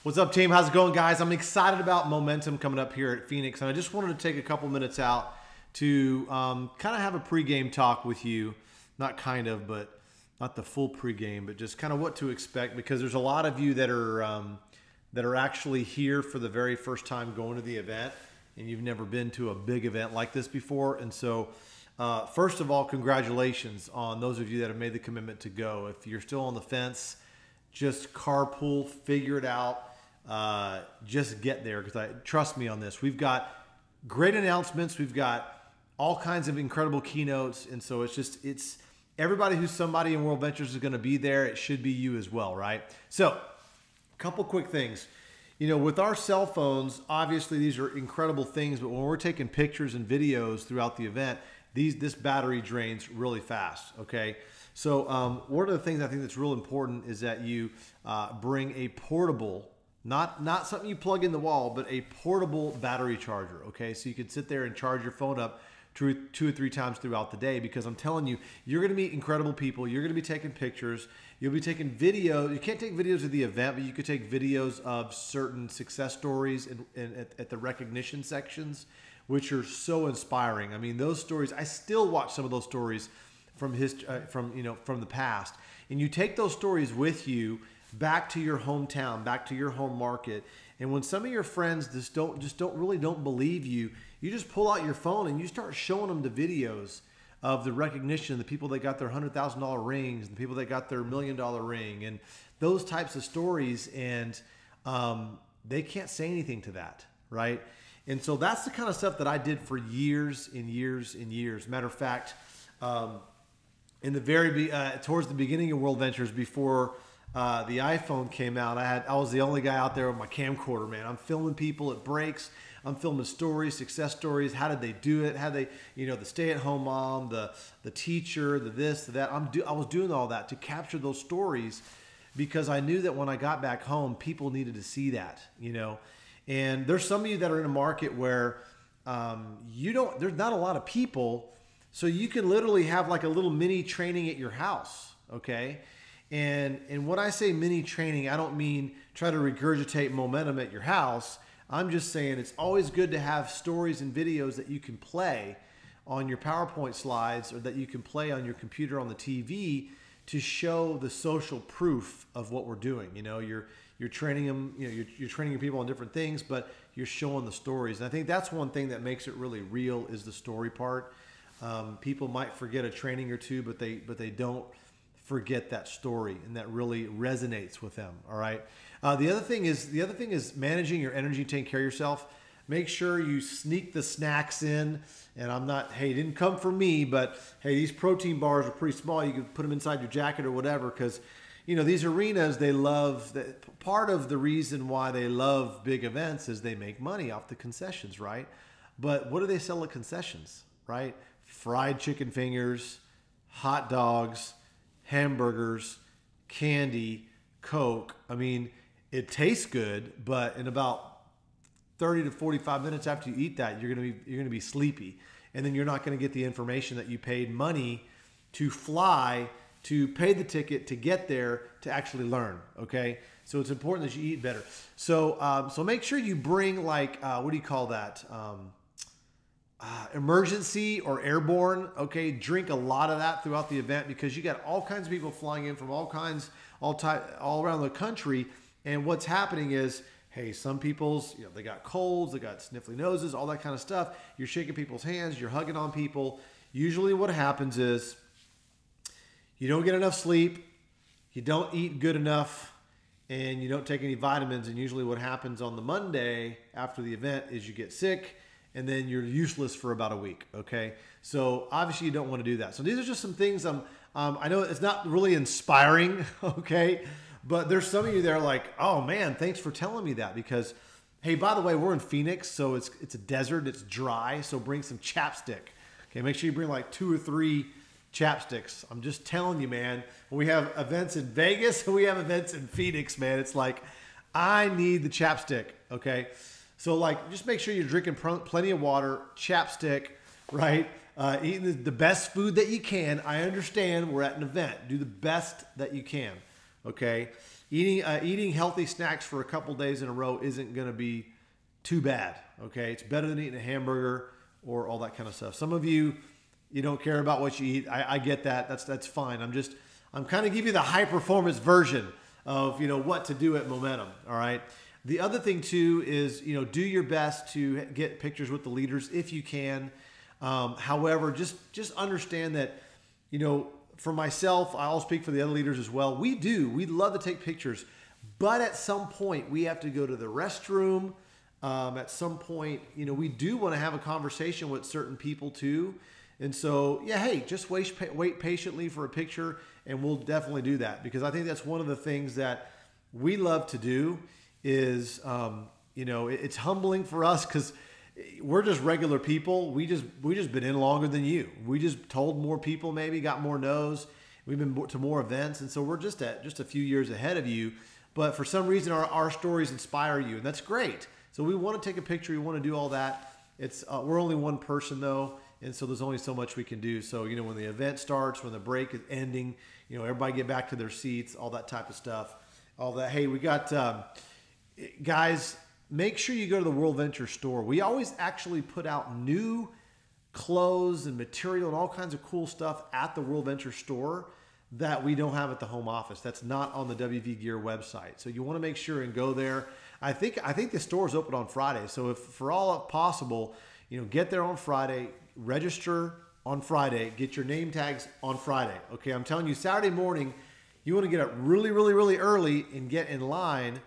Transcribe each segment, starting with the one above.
What's up, team? How's it going, guys? I'm excited about momentum coming up here at Phoenix, and I just wanted to take a couple minutes out to kind of have a pregame talk with you. Not kind of, but not the full pregame, but just kind of what to expect, because there's a lot of you that are actually here for the very first time going to the event, and you've never been to a big event like this before. And so, first of all, congratulations on those of you that have made the commitment to go. If you're still on the fence, just carpool, figure it out. Just get there, because trust me on this. We've got great announcements. We've got all kinds of incredible keynotes, and so it's everybody who's somebody in World Ventures is going to be there. It should be you as well, right? So, a couple quick things. You know, with our cell phones, obviously these are incredible things, but when we're taking pictures and videos throughout the event, this battery drains really fast. Okay. So one of the things I think that's real important is that you bring a portable, not something you plug in the wall, but a portable battery charger. Okay, so you can sit there and charge your phone up two or three times throughout the day, because I'm telling you, you're going to meet incredible people. You're going to be taking pictures. You'll be taking video. You can't take videos of the event, but you could take videos of certain success stories at the recognition sections, which are so inspiring. I mean, those stories, I still watch some of those stories from the past, and you take those stories with you back to your hometown, back to your home market. And when some of your friends don't believe you, you just pull out your phone and you start showing them the videos of the recognition, the people that got their $100,000 rings, and the people that got their $1 million ring, and those types of stories. And they can't say anything to that, right? And so that's the kind of stuff that I did for years and years and years. Matter of fact, in the towards the beginning of World Ventures, before the iPhone came out, I was the only guy out there with my camcorder, man. I'm filming people at breaks. I'm filming stories, success stories. How did they do it? How they, the stay-at-home mom, the teacher, the this, the that. I was doing all that to capture those stories, because I knew that when I got back home, people needed to see that, And there's some of you that are in a market where there's not a lot of people, so you can literally have like a little mini training at your house, okay? And when I say mini training, I don't mean try to regurgitate momentum at your house. I'm just saying it's always good to have stories and videos that you can play on your PowerPoint slides, or that you can play on your computer on the TV, to show the social proof of what we're doing. You're training them, you're training your people on different things, but you're showing the stories. And I think that's one thing that makes it really real, is the story part. People might forget a training or two, but they don't forget that story, and that really resonates with them. All right. The other thing is managing your energy, taking care of yourself. Make sure you sneak the snacks in. And it didn't come from me, but hey, these protein bars are pretty small. You can put them inside your jacket or whatever, because these arenas, they love that. Part of the reason why they love big events is they make money off the concessions, right? But what do they sell at concessions, right? Fried chicken fingers, hot dogs, hamburgers, candy, Coke. I mean, it tastes good, but in about 30 to 45 minutes after you eat that, you're going to be sleepy, and then you're not going to get the information that you paid money to fly, to pay the ticket to get there, to actually learn. Okay, so it's important that you eat better. So make sure you bring, like, what do you call that? Emergency or airborne. Okay, drink a lot of that throughout the event, because you got all kinds of people flying in from all around the country. And what's happening is, hey, some people's, they got colds, they got sniffly noses, all that kind of stuff. You're shaking people's hands, you're hugging on people. Usually what happens is you don't get enough sleep, you don't eat good enough, and you don't take any vitamins. And usually what happens on the Monday after the event is you get sick, and then you're useless for about a week. Okay, so obviously you don't want to do that. So these are just some things. I know it's not really inspiring, okay, but there's some of you that are like, oh man, thanks for telling me that, because hey, by the way, we're in Phoenix, so it's a desert, it's dry, so bring some chapstick. Okay, make sure you bring like 2 or 3 chapsticks. I'm just telling you, man. When we have events in Vegas and we have events in Phoenix, man, it's like, I need the chapstick. Okay. So like, just make sure you're drinking plenty of water, chapstick, right? Eating the best food that you can. I understand we're at an event. Do the best that you can. Okay. eating healthy snacks for a couple days in a row isn't going to be too bad. Okay, it's better than eating a hamburger or all that kind of stuff. Some of you don't care about what you eat. I get that. That's fine. I'm kind of giving you the high performance version of what to do at Momentum. All right. The other thing too is do your best to get pictures with the leaders if you can. However, just understand that for myself, I'll speak for the other leaders as well. We'd love to take pictures, but at some point we have to go to the restroom. At some point, we do want to have a conversation with certain people too. And so, yeah, hey, just wait patiently for a picture, and we'll definitely do that, because I think that's one of the things that we love to do is, it's humbling for us because we're just regular people. We just been in longer than you. We just told more people, maybe got more no's. We've been to more events, and so we're just a few years ahead of you. But for some reason, our stories inspire you, and that's great. So we want to take a picture. We want to do all that. It's we're only one person though, and so there's only so much we can do. So when the event starts, when the break is ending, everybody get back to their seats, all that type of stuff. All that. Hey, we got guys. Make sure you go to the World Venture store. We always actually put out new clothes and material and all kinds of cool stuff at the World Venture store that we don't have at the home office. That's not on the WV Gear website. So you want to make sure and go there. I think the store is open on Friday. So if for all possible, get there on Friday, register on Friday, get your name tags on Friday. Okay, I'm telling you, Saturday morning, you want to get up really, really, really early and get in line.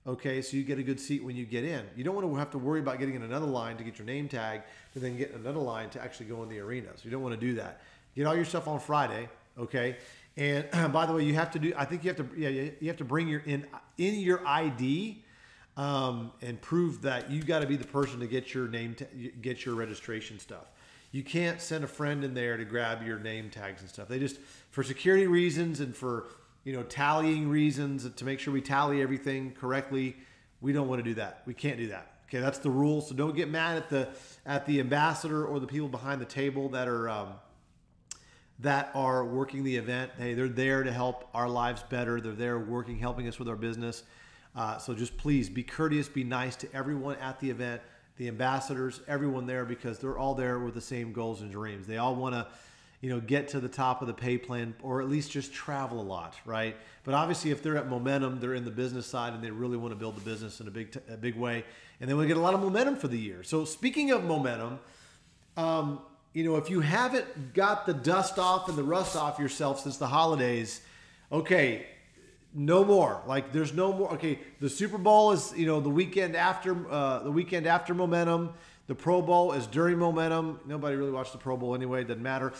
Okay, so you get a good seat when you get in. You don't want to have to worry about getting in another line to get your name tag, to then get another line to actually go in the arena. So you don't want to do that. Get all your stuff on Friday, okay? And by the way, you have to do. I think you have to bring your your ID and prove that you got to be the person to get your name, get your registration stuff. You can't send a friend in there to grab your name tags and stuff. They just, for security reasons and for tallying reasons, to make sure we tally everything correctly, we don't want to do that. We can't do that. Okay, that's the rule. So don't get mad at the ambassador or the people behind the table that are working the event. Hey, they're there to help our lives better. They're there working, helping us with our business. So just please be courteous, be nice to everyone at the event, the ambassadors, everyone there, because they're all there with the same goals and dreams. They all want to get to the top of the pay plan, or at least just travel a lot, right? But obviously, if they're at Momentum, they're in the business side, and they really want to build the business in a big way, and then we get a lot of momentum for the year. So speaking of momentum, if you haven't got the dust off and the rust off yourself since the holidays, okay, no more. Like there's no more. Okay, the Super Bowl is the weekend after Momentum. The Pro Bowl is during Momentum. Nobody really watched the Pro Bowl anyway. It doesn't matter.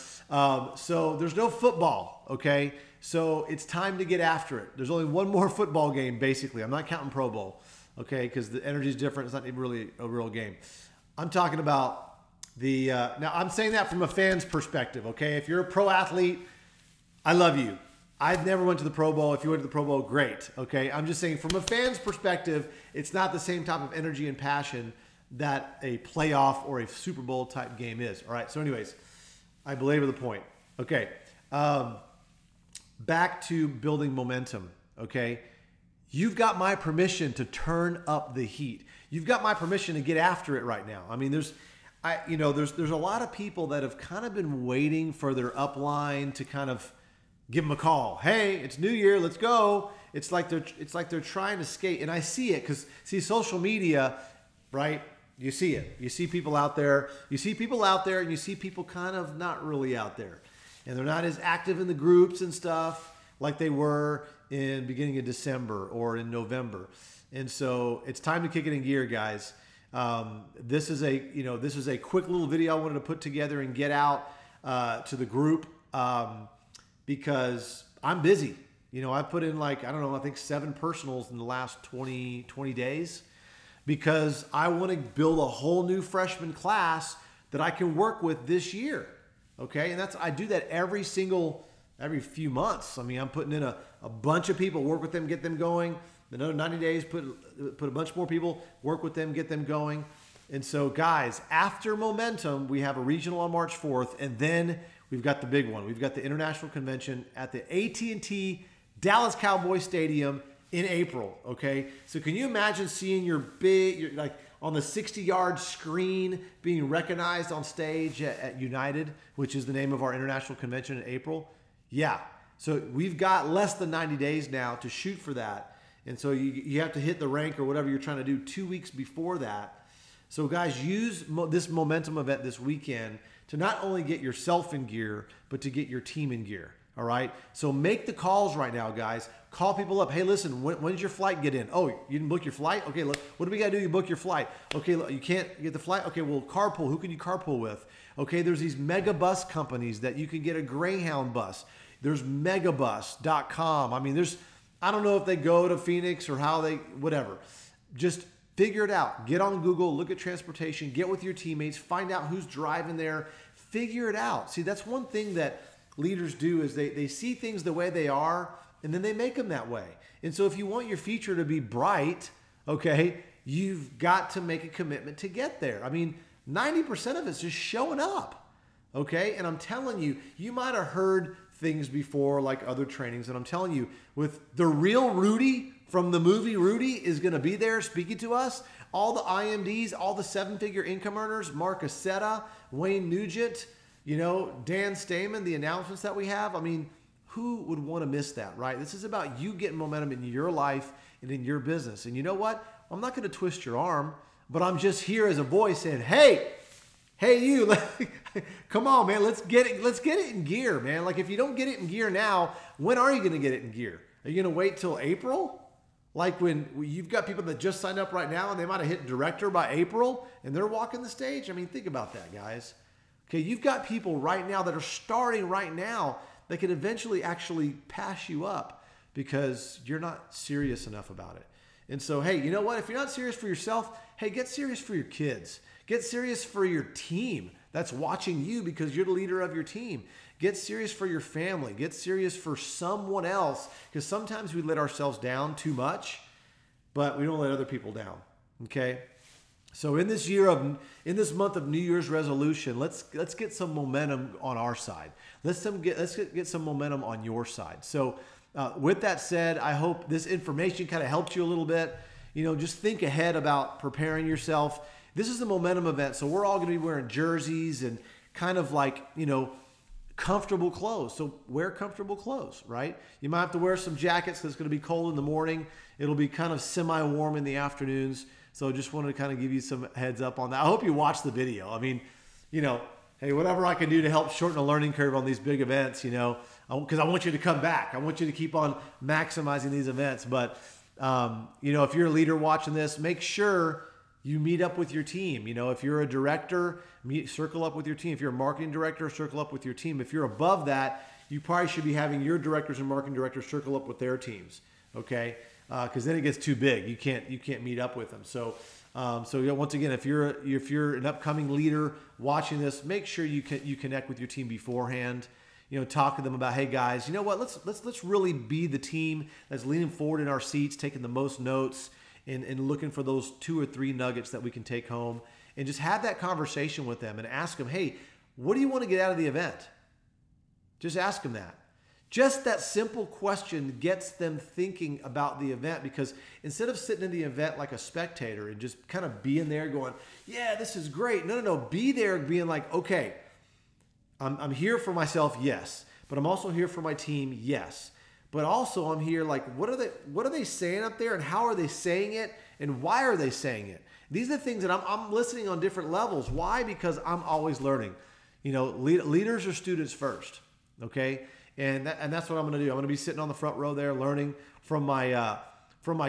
So there's no football, okay? So it's time to get after it. There's only one more football game, basically. I'm not counting Pro Bowl, okay, because the energy is different. It's not even really a real game. I'm talking about now I'm saying that from a fan's perspective, okay? If you're a pro athlete, I love you. I've never went to the Pro Bowl. If you went to the Pro Bowl, great, okay? I'm just saying from a fan's perspective, it's not the same type of energy and passion that a playoff or a Super Bowl type game is. All right. So anyways, I belabor the point. Okay. Back to building momentum. Okay. You've got my permission to turn up the heat. You've got my permission to get after it right now. I mean, there's a lot of people that have kind of been waiting for their upline to kind of give them a call. Hey, it's New Year. Let's go. It's like they're trying to skate. And I see it because social media, right? You see it. You see people out there. You see people out there, and you see people kind of not really out there. And they're not as active in the groups and stuff like they were in beginning of December or in November. And so it's time to kick it in gear, guys. This is a quick little video I wanted to put together and get out to the group because I'm busy. I put in I think 7 personals in the last 20 days. Because I want to build a whole new freshman class that I can work with this year. Okay. And I do that every few months. I mean, I'm putting in a bunch of people, work with them, get them going. Another 90 days, put a bunch more people, work with them, get them going. And so guys, after Momentum, we have a regional on March 4th. And then we've got the big one. We've got the international convention at the AT&T Dallas Cowboys Stadium in April, okay? So can you imagine seeing your like on the 60-yard screen being recognized on stage at United, which is the name of our international convention in April? Yeah. So we've got less than 90 days now to shoot for that. And so you have to hit the rank or whatever you're trying to do 2 weeks before that. So guys, use this momentum event this weekend to not only get yourself in gear, but to get your team in gear. All right. So make the calls right now, guys. Call people up. Hey, listen, when's your flight get in? Oh, you didn't book your flight? Okay, look, what do we got to do? You book your flight. Okay, look, you can't get the flight? Okay, well, carpool. Who can you carpool with? Okay, there's these mega bus companies that you can get a Greyhound bus. There's megabus.com. I mean, I don't know if they go to Phoenix or how whatever. Just figure it out. Get on Google, look at transportation, get with your teammates, find out who's driving there, figure it out. See, that's one thing that leaders do is they see things the way they are, and then they make them that way. And so if you want your future to be bright, okay, you've got to make a commitment to get there. I mean, 90% of it's just showing up, okay? And I'm telling you, you might have heard things before like other trainings, and I'm telling you, with the real Rudy from the movie Rudy is going to be there speaking to us. All the IMDs, all the seven-figure income earners, Mark Aceta, Wayne Nugent, Dan Stamen, the announcements that we have. I mean, who would want to miss that, right? This is about you getting momentum in your life and in your business. And you know what? I'm not going to twist your arm, but I'm just here as a voice saying, hey, you, come on, man, let's get it in gear, man. Like if you don't get it in gear now, when are you going to get it in gear? Are you going to wait till April? Like when you've got people that just signed up right now and they might have hit director by April and they're walking the stage. I mean, think about that, guys. Okay, you've got people right now that are starting right now that can eventually actually pass you up because you're not serious enough about it. And so, hey, you know what? If you're not serious for yourself, hey, get serious for your kids. Get serious for your team that's watching you because you're the leader of your team. Get serious for your family. Get serious for someone else because sometimes we let ourselves down too much, but we don't let other people down, okay? So in this month of New Year's resolution, let's get some momentum on our side. Let's get some momentum on your side. So with that said, I hope this information kind of helped you a little bit. Just think ahead about preparing yourself. This is a momentum event, so we're all going to be wearing jerseys and kind of like, comfortable clothes. So wear comfortable clothes, right? You might have to wear some jackets because it's going to be cold in the morning. It'll be kind of semi-warm in the afternoons. So just wanted to kind of give you some heads up on that. I hope you watch the video. I mean, hey, whatever I can do to help shorten the learning curve on these big events, because I want you to come back. I want you to keep on maximizing these events. But, if you're a leader watching this, make sure you meet up with your team. If you're a director, circle up with your team. If you're a marketing director, circle up with your team. If you're above that, you probably should be having your directors and marketing directors circle up with their teams, okay? Because then it gets too big. You can't meet up with them. So once again, if you're an upcoming leader watching this, make sure you connect with your team beforehand. Talk to them about, hey guys, you know what? Let's really be the team that's leaning forward in our seats, taking the most notes, and looking for those 2 or 3 nuggets that we can take home, and just have that conversation with them and ask them, hey, what do you want to get out of the event? Just ask them that. Just that simple question gets them thinking about the event, because instead of sitting in the event like a spectator and just kind of being there going, yeah, this is great. No. Be there being like, okay, I'm here for myself, yes. But I'm also here for my team, yes. But also I'm here like, what are they saying up there, and how are they saying it, and why are they saying it? These are the things that I'm listening on different levels. Why? Because I'm always learning. Leaders are students first, okay? And that's what I'm going to do. I'm going to be sitting on the front row there, learning from my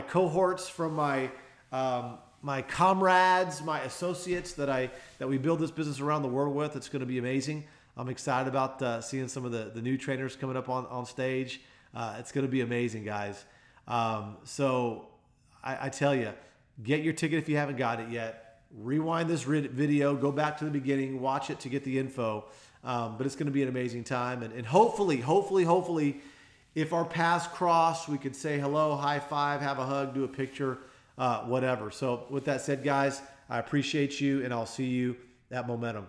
cohorts, from my comrades, my associates that we build this business around the world with. It's going to be amazing. I'm excited about seeing some of the new trainers coming up on stage. It's going to be amazing, guys. So I tell you, get your ticket if you haven't got it yet. Rewind this video, go back to the beginning, watch it to get the info. But it's going to be an amazing time. And hopefully, if our paths cross, we could say hello, high five, have a hug, do a picture, whatever. So with that said, guys, I appreciate you, and I'll see you at Momentum.